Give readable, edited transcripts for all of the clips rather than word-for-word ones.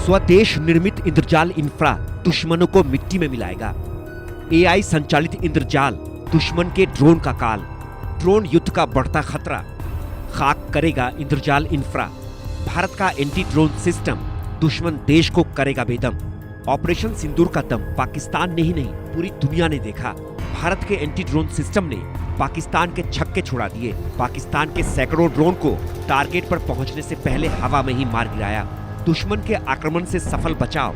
स्वदेश निर्मित इंद्रजाल इंफ्रा दुश्मनों को मिट्टी में मिलाएगा। एआई संचालित इंद्रजाल दुश्मन के ड्रोन का काल, ड्रोन युद्ध का बढ़ता खतरा, खाक करेगा इंद्रजाल इंफ्रा। भारत का एंटी ड्रोन सिस्टम दुश्मन देश को करेगा बेदम। ऑपरेशन सिंदूर का दम पाकिस्तान ने ही नहीं पूरी दुनिया ने देखा। भारत के एंटी ड्रोन सिस्टम ने पाकिस्तान के छक्के छुड़ा दिए। पाकिस्तान के सैकड़ों ड्रोन को टारगेट पर पहुंचने से पहले हवा में ही मार गिराया। दुश्मन के आक्रमण से सफल बचाव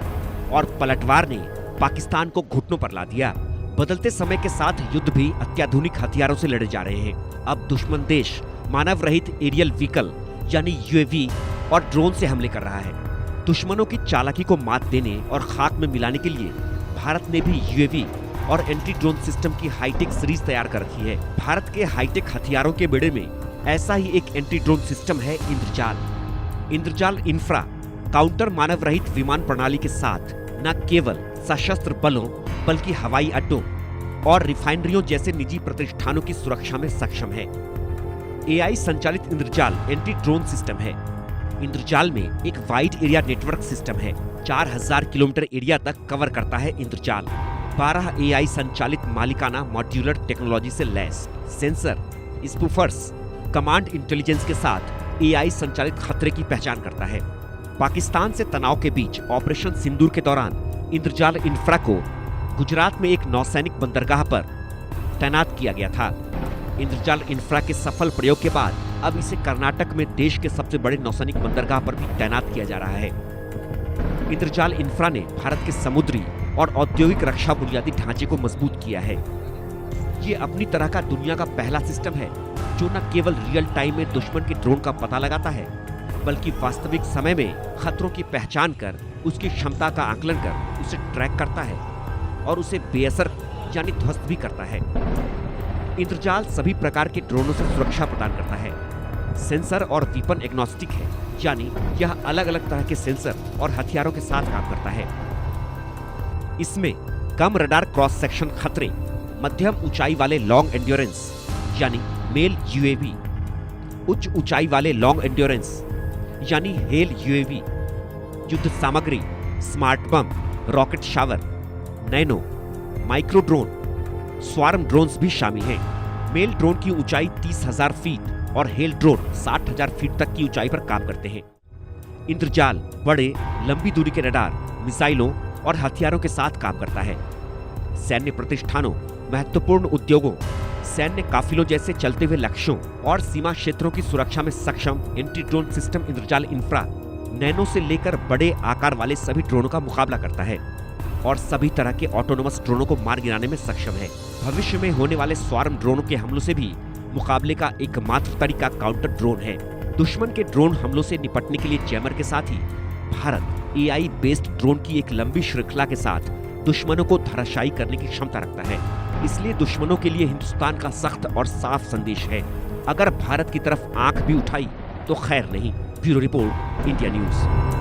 और पलटवार ने पाकिस्तान को घुटनों पर ला दिया। बदलते समय के साथ युद्ध भी अत्याधुनिक हथियारों से लड़े जा रहे हैं। अब दुश्मन देश मानव रहित एरियल व्हीकल यानी यूएवी और ड्रोन से हमले कर रहा है। दुश्मनों की चालाकी को मात देने और खाक में मिलाने के लिए भारत ने भी यूएवी और एंटी ड्रोन सिस्टम की हाईटेक सीरीज तैयार कर रखी है। भारत के हाईटेक हथियारों के बेड़े में ऐसा ही एक एंटी ड्रोन सिस्टम है इंद्रजाल। इंद्रजाल इंफ्रा काउंटर मानव रहित विमान प्रणाली के साथ न केवल सशस्त्र बलों बल्कि हवाई अड्डों और रिफाइनरियों जैसे निजी प्रतिष्ठानों की सुरक्षा में सक्षम है। एआई संचालित इंद्रजाल एंटी ड्रोन सिस्टम है। इंद्रजाल में एक वाइड एरिया नेटवर्क सिस्टम है। 4000 किलोमीटर एरिया तक कवर करता है इंद्रजाल। 12 एआई संचालित मालिकाना मॉड्यूलर टेक्नोलॉजी से lace sensor, spoofers, command intelligence के साथ एआई संचालित खतरे की पहचान करता है। पाकिस्तान से तनाव के बीच ऑपरेशन सिंदूर के दौरान इंद्रजाल इंफ्रा को गुजरात में एक नौसैनिक बंदरगाह पर तैनात किया गया था। इंद्रजाल इंफ्रा के सफल प्रयोग के बाद अब इसे कर्नाटक में देश के सबसे बड़े नौसैनिक बंदरगाह पर भी तैनात किया जा रहा है। इंद्रजाल इंफ्रा ने भारत के समुद्री और औद्योगिक रक्षा बुनियादी ढांचे को मजबूत किया है। ये अपनी तरह का दुनिया का पहला सिस्टम है जो न केवल रियल टाइम में दुश्मन के ड्रोन का पता लगाता है बल्कि वास्तविक समय में खतरों की पहचान कर उसकी क्षमता का आकलन कर उसे ट्रैक करता है और उसे बेअसर यानी ध्वस्त भी करता है। इंद्रजाल सभी प्रकार के ड्रोनों से सुरक्षा प्रदान करता है। सेंसर और वीपन एग्नोस्टिक है, यानी यह अलग अलग तरह के सेंसर और हथियारों के साथ काम करता है। इसमें कम रडार क्रॉस सेक्शन खतरे, मध्यम ऊंचाई वाले लॉन्ग एंड्योरेंस यानी मेल यूएवी, उच्च ऊंचाई वाले लॉन्ग एंड्योरेंस यानी हेल यूएवी, युद्ध सामग्री, स्मार्ट बम, rocket shower, nano, micro drone, swarm drones भी शामिल हैं। मेल ड्रोन की ऊंचाई 30,000 फीट और हेल ड्रोन 60,000 फीट तक की ऊंचाई पर काम करते हैं। इंद्रजाल बड़े लंबी दूरी के रडार, मिसाइलों और हथियारों के साथ काम करता है। सैन्य प्रतिष्ठानों, महत्वपूर्ण उद्योगों, सैन्य काफिलों जैसे चलते हुए लक्ष्यों और सीमा क्षेत्रों की सुरक्षा में सक्षम anti drone system Indrajal infra nano से लेकर बड़े आकार वाले सभी ड्रोनों का मुकाबला करता है और सभी तरह के ऑटोनोमस ड्रोनों को मार गिराने में सक्षम है। भविष्य में होने वाले स्वार्म ड्रोनों के हमलों से भी मुकाबले का एकमात्र तरीका काउंटर ड्रोन है। दुश्मन के ड्रोन हमलों से निपटने के लिए जैमर के साथ ही भारत एआई बेस्ड ड्रोन की एक लंबी श्रृंखला के साथ दुश्मनों को धराशायी करने की क्षमता रखता है। इसलिए दुश्मनों के लिए हिंदुस्तान का सख्त और साफ संदेश है, अगर भारत की तरफ आंख भी उठाई तो खैर नहीं। Bureau report, India news.